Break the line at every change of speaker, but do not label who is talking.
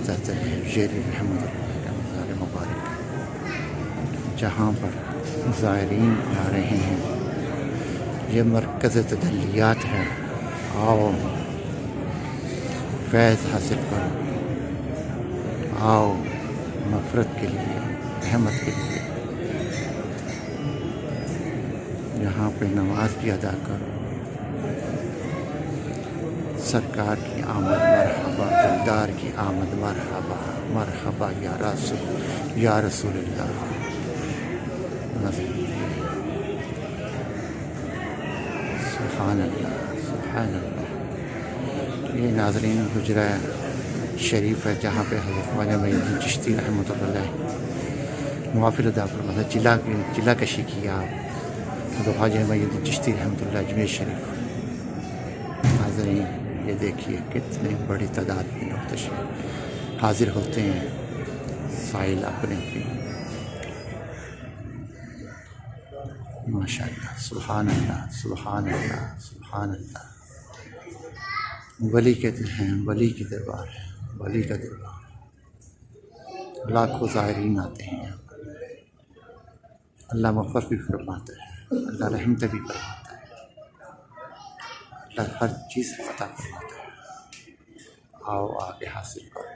Jerry रहमतुल्लाह का मज़ार मुबारक है, जहाँ पर ज़ायरीन आ रहे हैं। ये मरकज़ तजल्लियात है। आओ फैज़ हासिल करो, आओ मग़फ़िरत के लिए, रहमत के लिए। यहाँ पे नमाज भी अदा करो। सरकार की आमद मरहबा, दिलदार की आमद मरहबा, मरहबा या रसूलल्लाह। सुभान अल्लाह, सुभान अल्लाह। ये नाज़रीन हुजरा शरीफ है, जहाँ पे हज़रत ख्वाजा मुईनुद्दीन चिश्ती रहमतुल्लाह अलैह नवाफिल अदा फरमाते, चिल्ला कशी किया तो ख्वाजा मुईनुद्दीन चिश्ती रहमतुल्लाह अजमेर शरीफ। नाज़रीन ये देखिए कितने बड़ी तादाद में लोग तशरीफ़ हाजिर होते हैं साइल अपने अपनी। माशाअल्लाह, सुभान अल्लाह, सुभान अल्लाह, सुभान अल्लाह। वली कहते हैं, वली की दरबार है, वली का दरबार। लाखों ज़ायरीन आते हैं यहाँ पर। अल्लाह मग़फ़िरत भी फरमाता है, अल्लाह रहमत भी फरमाता है, अल्लाह हर चीज़ अता फरमाता है। आओ आगे हासिल करो।